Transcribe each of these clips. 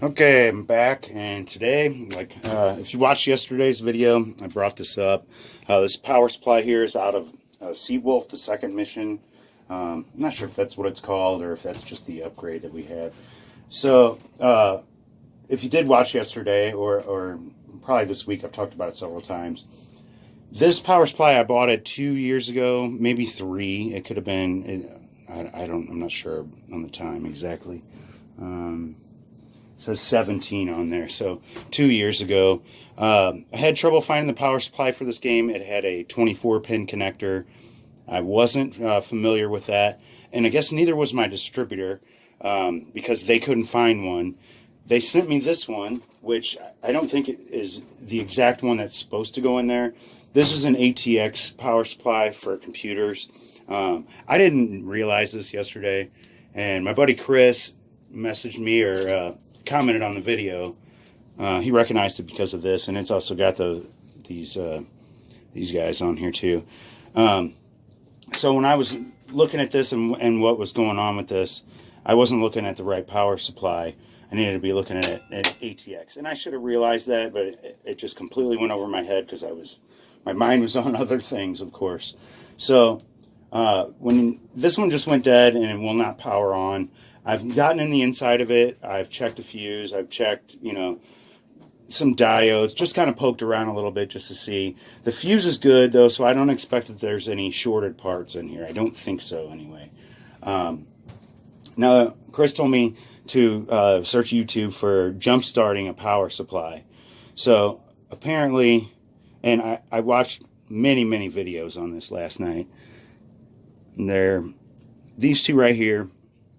Okay, I'm back, and today, if you watched yesterday's video, I brought this up. This power supply here is out of Seawolf, the second mission. I'm not sure if that's what it's called or if that's just the upgrade that we had. So, if you did watch yesterday, or probably this week, I've talked about it several times. This power supply, I bought it 2 years ago, maybe 3. It could have been, I'm not sure on the time exactly. It says 17 on there, so 2 years ago. I had trouble finding the power supply for this game. It had a 24-pin connector. I wasn't familiar with that, and I guess neither was my distributor, because they couldn't find one. They sent me this one, which I don't think it is the exact one that's supposed to go in there. This is an ATX power supply for computers. I didn't realize this yesterday, and my buddy Chris messaged me or commented on the video. He recognized it because of this, and it's also got these guys on here too. So when I was looking at this and what was going on with this, I wasn't looking at the right power supply. I needed to be looking at ATX, and I should have realized that, but it just completely went over my head because my mind was on other things, of course. So when this one just went dead and it will not power on, I've gotten in the inside of it. I've checked a fuse. I've checked, some diodes. Just kind of poked around a little bit just to see. The fuse is good, though, so I don't expect that there's any shorted parts in here. I don't think so, anyway. Now, Chris told me to search YouTube for jump starting a power supply. So, apparently, and I watched many, many videos on this last night. And these two right here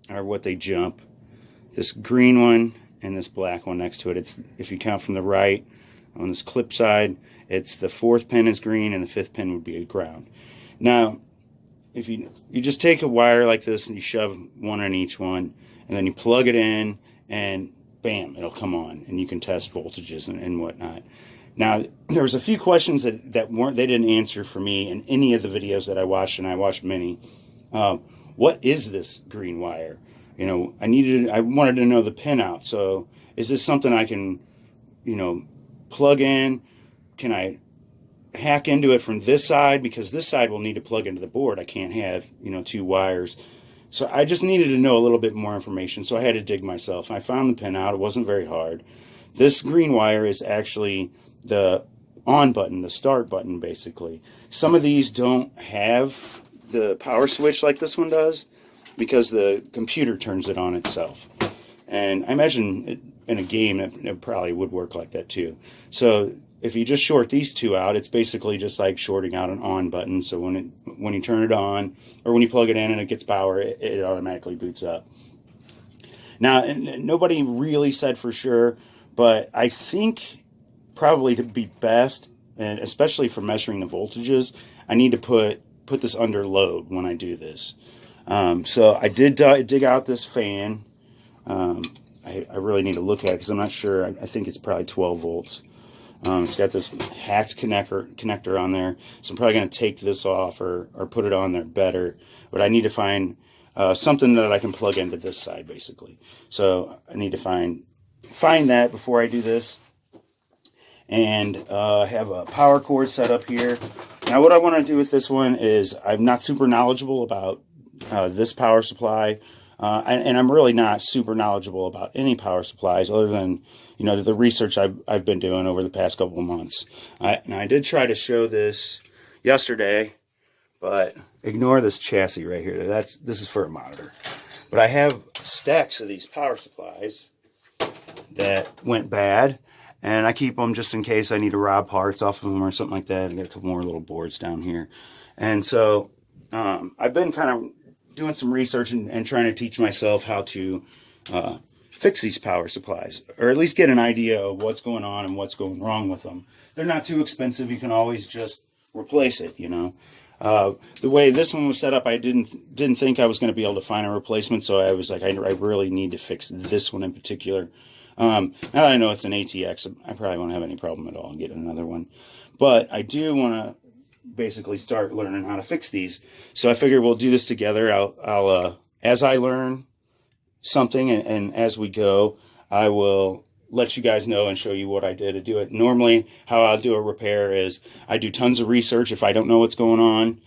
are what they jump. This green one and this black one next to it. It's, if you count from the right, on this clip side, it's the 4th pin is green and the 5th pin would be ground. Now, if you just take a wire like this and you shove one on each one, and then you plug it in, and bam, it'll come on, and you can test voltages and whatnot. Now, there was a few questions that they didn't answer for me in any of the videos that I watched, and I watched many. What is this green wire? I wanted to know the pinout. So is this something I can, plug in? Can I hack into it from this side? Because this side will need to plug into the board. I can't have, 2 wires. So I just needed to know a little bit more information. So I had to dig myself. I found the pinout. It wasn't very hard. This green wire is actually the on button, the start button, basically. Some of these don't have the power switch like this one does, because the computer turns it on itself. And I imagine in a game it probably would work like that too. So if you just short these two out, it's basically just like shorting out an on button. So when you turn it on, or when you plug it in and it gets power, it automatically boots up. Now, nobody really said for sure, but I think probably to be best, and especially for measuring the voltages, I need to put this under load when I do this. So I did dig out this fan. I really need to look at it because I'm not sure. I think it's probably 12 volts. It's got this hacked connector on there, so I'm probably going to take this off or put it on there better. But I need to find something that I can plug into this side, basically. So I need to find that before I do this. And I have a power cord set up here. Now what I want to do with this one is, I'm not super knowledgeable about this power supply, and I'm really not super knowledgeable about any power supplies other than the research I've been doing over the past couple of months. Now I did try to show this yesterday, but ignore this chassis right here. This is for a monitor. But I have stacks of these power supplies that went bad, and I keep them just in case I need to rob parts off of them or something like that. I got a couple more little boards down here. And so I've been kind of doing some research and trying to teach myself how to fix these power supplies, or at least get an idea of what's going on and what's going wrong with them. They're not too expensive. You can always just replace it, you know. The way this one was set up, I didn't think I was going to be able to find a replacement, so I was like, I really need to fix this one in particular. Now that I know it's an ATX, I probably won't have any problem at all in getting another one. But I do want to basically start learning how to fix these. So I figured we'll do this together. I'll as I learn something and as we go, I will let you guys know and show you what I did to do it. Normally, how I'll do a repair is I do tons of research. If I don't know what's going on,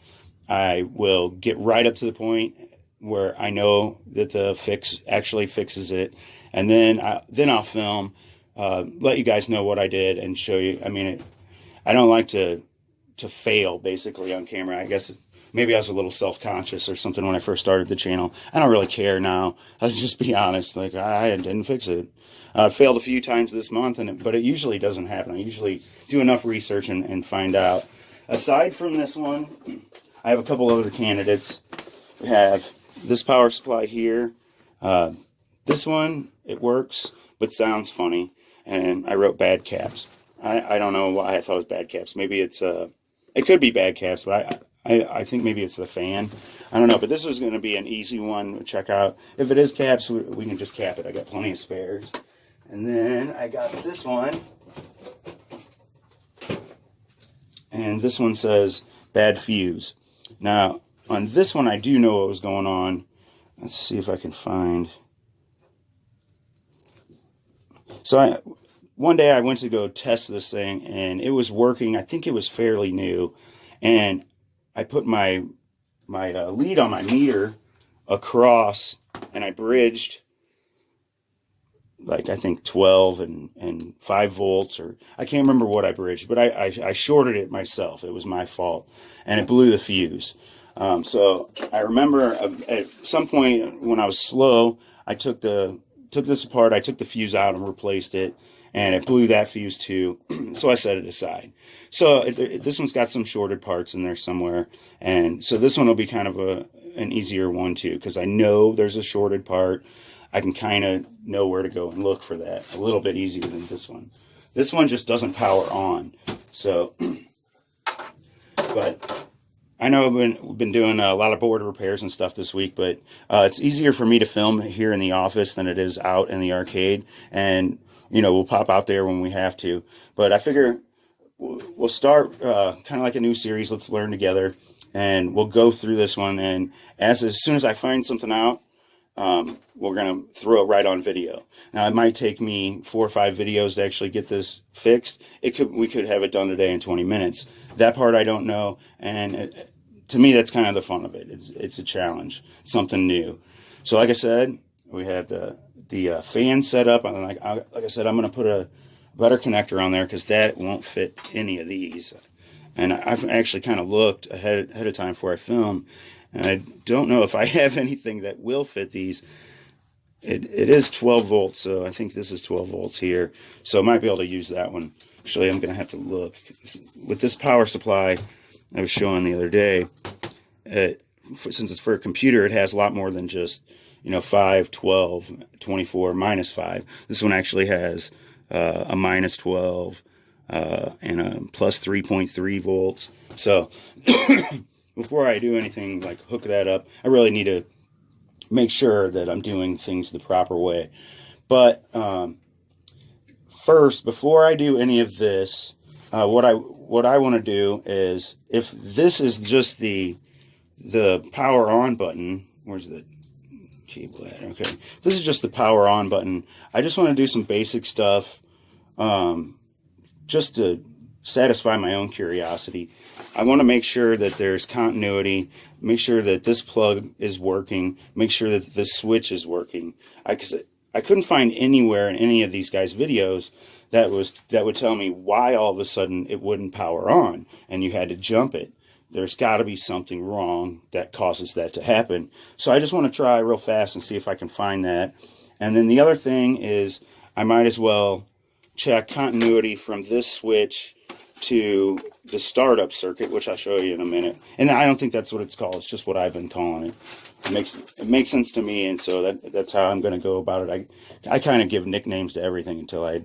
I will get right up to the point where I know that the fix actually fixes it. And then I'll film, let you guys know what I did and show you. I mean, I don't like to fail basically on camera. I guess maybe I was a little self-conscious or something when I first started the channel. I don't really care now. I'll just be honest. Like, I didn't fix it. I failed a few times this month, but it usually doesn't happen. I usually do enough research and find out. Aside from this one, I have a couple other candidates. We have this power supply here. This one, it works, but sounds funny. And I wrote bad caps. I don't know why I thought it was bad caps. Maybe it's it could be bad caps, but I think maybe it's the fan. I don't know, but this is going to be an easy one to check out. If it is caps, we can just cap it. I got plenty of spares. And then I got this one. And this one says bad fuse. Now, on this one, I do know what was going on. Let's see if I can find. So one day I went to go test this thing, and it was working. I think it was fairly new. And I put my lead on my meter across, and I bridged like I think 12 and 5 volts, or I can't remember what I bridged, but I shorted it myself. It was my fault, and it blew the fuse. So I remember at some point when I was slow, I took this apart. I took the fuse out and replaced it, and it blew that fuse too. So I set it aside. So this one's got some shorted parts in there somewhere, and so this one will be kind of an easier one too, because I know there's a shorted part. I can kind of know where to go and look for that a little bit easier than this one. This one just doesn't power on. So, but I know we've been doing a lot of board repairs and stuff this week, but it's easier for me to film here in the office than it is out in the arcade. And, you know, we'll pop out there when we have to. But I figure we'll start kind of like a new series. Let's learn together. And we'll go through this one. And as soon as I find something out, we're going to throw it right on video. Now, it might take me 4 or 5 videos to actually get this fixed. We could have it done today in 20 minutes. That part I don't know, and to me, that's kind of the fun of it. It's a challenge, something new. So, like I said, we have the fan set up. And like I said, I'm going to put a better connector on there because that won't fit any of these. And I've actually kind of looked ahead of time before I film. And I don't know if I have anything that will fit these. It is 12 volts, so I think this is 12 volts here. So I might be able to use that one. Actually, I'm going to have to look. With this power supply I was showing the other day, since it's for a computer, it has a lot more than just, 5, 12, 24, minus 5. This one actually has a minus 12 and a plus 3.3 volts. So before I do anything like hook that up, I really need to make sure that I'm doing things the proper way. But first, before I do any of this, what I want to do is, if this is just the power on button, where's the cable at? Okay, this is just the power on button. I just want to do some basic stuff, just to satisfy my own curiosity. I want to make sure that there's continuity, make sure that this plug is working, make sure that this switch is working. Because I couldn't find anywhere in any of these guys' videos that would tell me why all of a sudden it wouldn't power on and you had to jump it. There's got to be something wrong that causes that to happen. So I just want to try real fast and see if I can find that. And then the other thing is, I might as well check continuity from this switch to the startup circuit, which I'll show you in a minute. And I don't think that's what it's called. It's just what I've been calling it. It makes sense to me, and so that's how I'm going to go about it. I kind of give nicknames to everything until I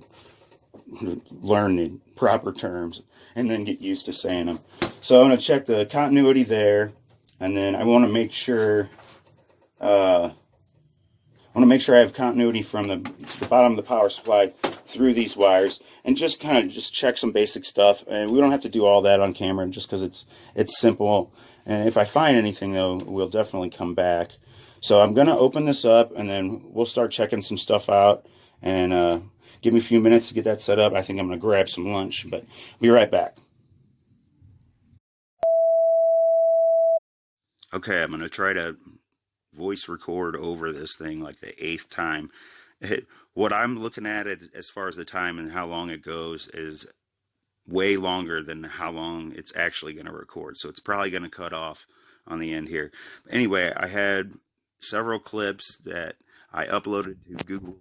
learn the proper terms and then get used to saying them. So I'm going to check the continuity there, and then I want to make sure I have continuity from the bottom of the power supply through these wires, and just kind of check some basic stuff. And we don't have to do all that on camera just because it's simple. And if I find anything, though, we'll definitely come back. So I'm going to open this up, and then we'll start checking some stuff out. And give me a few minutes to get that set up. I think I'm going to grab some lunch, but be right back. Okay, I'm going to try to voice record over this thing like the 8th time. What I'm looking at as far as the time and how long it goes is way longer than how long it's actually going to record. So it's probably going to cut off on the end here. Anyway, I had several clips that I uploaded to Google.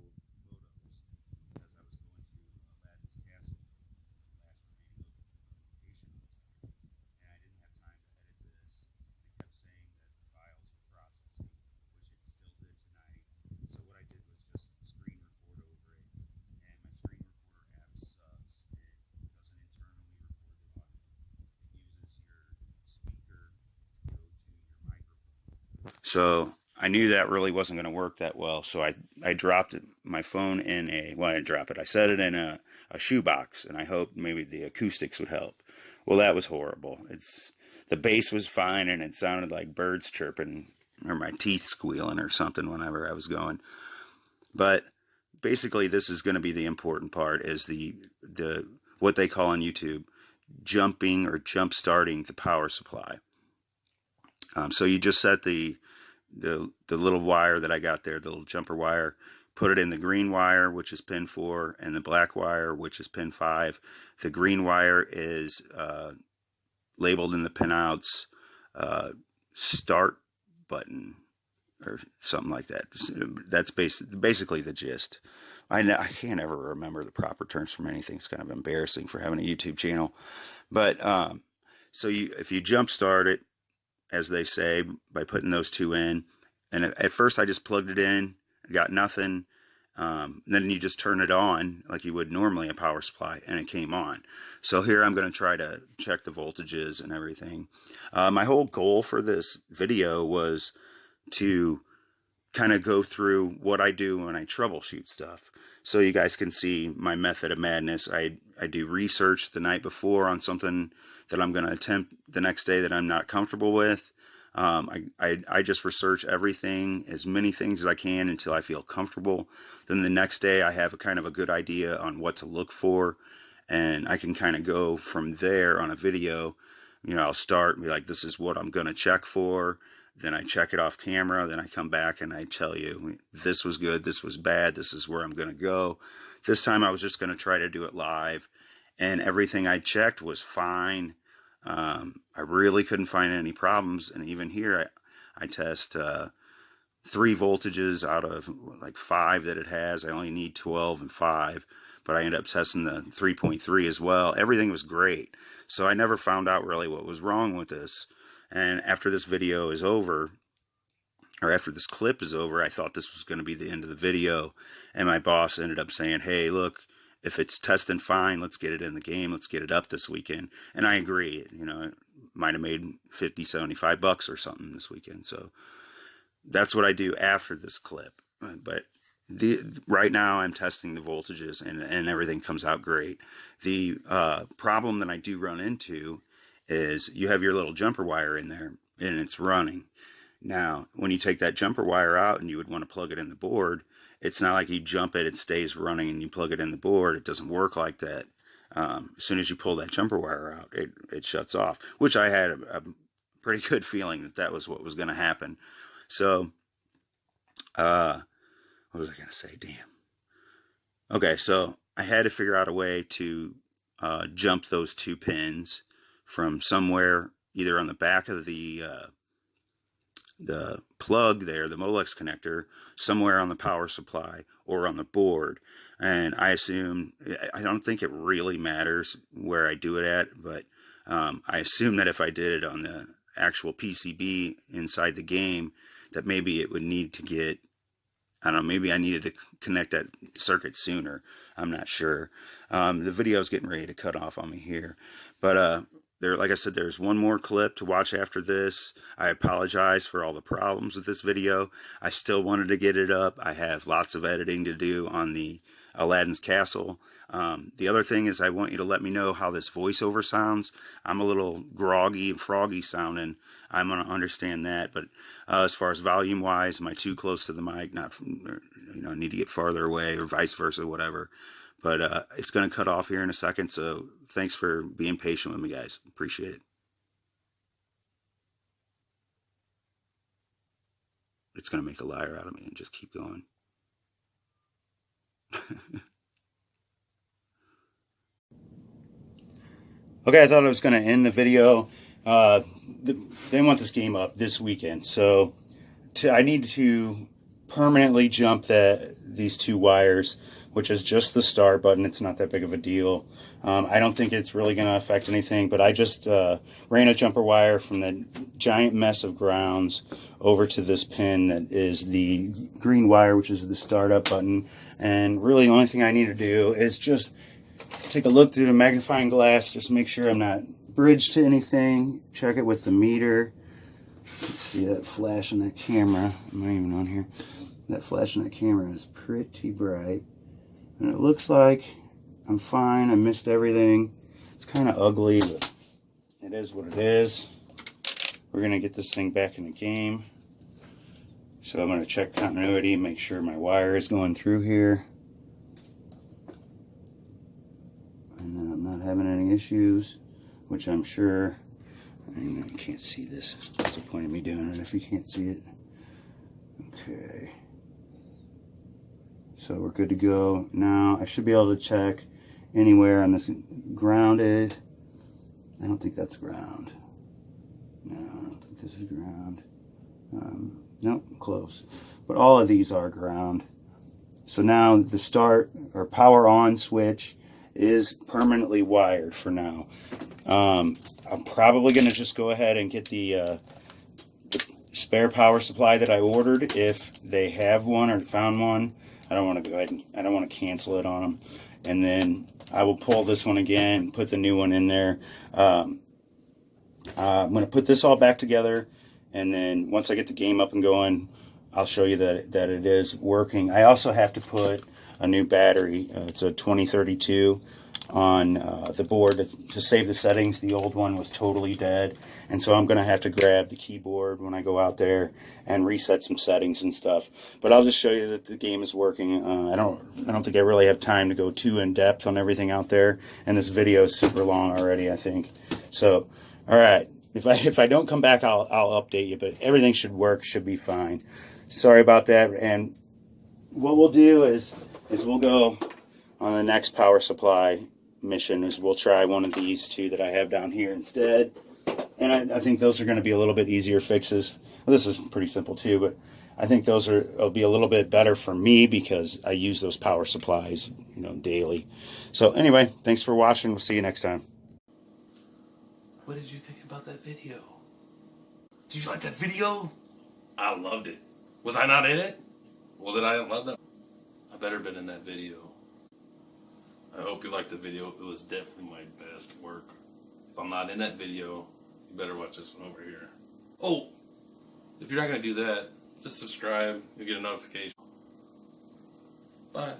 So I knew that really wasn't going to work that well. So I dropped my phone in I didn't drop it. I set it in a shoebox, and I hoped maybe the acoustics would help. Well, that was horrible. The bass was fine, and it sounded like birds chirping or my teeth squealing or something whenever I was going. But basically, this is going to be the important part, is the what they call on YouTube jumping or jump starting the power supply. So you just set the little wire that I got there, the little jumper wire, put it in the green wire, which is pin 4, and the black wire, which is pin 5. The green wire is labeled in the pinouts start button or something like that. That's basically the gist. I can't ever remember the proper terms from anything. It's kind of embarrassing for having a YouTube channel. But so if you jump start it, as they say, by putting those two in. And at first I just plugged it in, got nothing. Then you just turn it on like you would normally a power supply, and it came on. So here I'm going to try to check the voltages and everything. My whole goal for this video was to kind of go through what I do when I troubleshoot stuff, so you guys can see my method of madness. I do research the night before on something that I'm going to attempt the next day that I'm not comfortable with. I just research everything, as many things as I can, until I feel comfortable. Then the next day I have a kind of a good idea on what to look for, and I can kind of go from there on a video. I'll start and be like, this is what I'm going to check for. Then I check it off camera. Then I come back and I tell you, this was good, this was bad, this is where I'm going to go. This time I was just going to try to do it live, and everything I checked was fine. I really couldn't find any problems, and even here I test 3 voltages out of like 5 that it has. I only need 12 and 5, but I ended up testing the 3.3 as well. Everything was great, so I never found out really what was wrong with this. And after this video is over, or after this clip is over, I thought this was going to be the end of the video, and my boss ended up saying, hey, look, if it's testing fine, let's get it in the game. Let's get it up this weekend. And I agree. It might have made $50, $75 or something this weekend. So that's what I do after this clip. But right now I'm testing the voltages, and everything comes out great. The problem that I do run into is you have your little jumper wire in there, and it's running. Now, when you take that jumper wire out and you would want to plug it in the board, it's not like you jump it stays running, and you plug it in the board. It doesn't work like that. As soon as you pull that jumper wire out, it shuts off, which I had a pretty good feeling that was what was going to happen. So, what was I going to say? Damn. Okay, so I had to figure out a way to jump those 2 pins from somewhere, either on the back of the plug there, the Molex connector, somewhere on the power supply or on the board. And I don't think it really matters where I do it at, but I assume that if I did it on the actual PCB inside the game, that maybe it would need to get, I don't know, maybe I needed to connect that circuit sooner. I'm not sure. The video's getting ready to cut off on me here. But like I said, there's one more clip to watch after this. I apologize for all the problems with this video. I still wanted to get it up. I have lots of editing to do on the Aladdin's Castle. The other thing is I want you to let me know how this voiceover sounds. I'm a little groggy and froggy sounding. I'm going to understand that. But as far as volume wise, am I too close to the mic? Not, need to get farther away or vice versa, whatever. But it's going to cut off here in a second. So thanks for being patient with me, guys. Appreciate it. It's going to make a liar out of me and just keep going. Okay, I thought I was going to end the video. They want this game up this weekend, so I need to permanently jump these two wires, which is just the start button. It's not that big of a deal. I don't think it's really going to affect anything, but I just ran a jumper wire from the giant mess of grounds over to this pin that is the green wire, which is the startup button. And really the only thing I need to do is just take a look through the magnifying glass, just make sure I'm not bridged to anything. Check it with the meter. Let's see that flash on that camera. Am I even on here? That flash on that camera is pretty bright. And it looks like I'm fine. I missed everything. It's kind of ugly, but it is what it is. We're going to get this thing back in the game. So I'm going to check continuity, make sure my wire is going through here. And then I'm not having any issues, which I'm sure. I can't see this. What's the point of me doing it if you can't see it? Okay. So we're good to go. Now I should be able to check anywhere on this grounded. I don't think that's ground. No, I don't think this is ground. Nope, close. But all of these are ground. So now the start or power on switch is permanently wired for now. I'm probably going to just go ahead and get the spare power supply that I ordered if they have one or found one. I don't want to go ahead and I don't want to cancel it on them. And then I will pull this one again, put the new one in there. I'm going to put this all back together, and then once I get the game up and going, I'll show you that it is working. I also have to put a new battery. It's a 2032 on the board to save the settings. The old one was totally dead, and so I'm going to have to grab the keyboard when I go out there and reset some settings and stuff. But I'll just show you that the game is working. I don't think I really have time to go too in depth on everything out there, and this video is super long already, I think. So, all right, if I don't come back, I'll update you. But everything should work, should be fine. Sorry about that. And what we'll do is we'll go on the next power supply mission. Is we'll try one of these two that I have down here instead. And I think those are going to be a little bit easier fixes. Well, this is pretty simple too, but I think will be a little bit better for me because I use those power supplies, daily. So anyway, thanks for watching. We'll see you next time. What did you think about that video? Did you like that video? I loved it. Was I not in it? Well, then I didn't love that. I better been in that video. I hope you liked the video. It was definitely my best work. If I'm not in that video, you better watch this one over here. Oh, if you're not going to do that, just subscribe. You'll get a notification. Bye.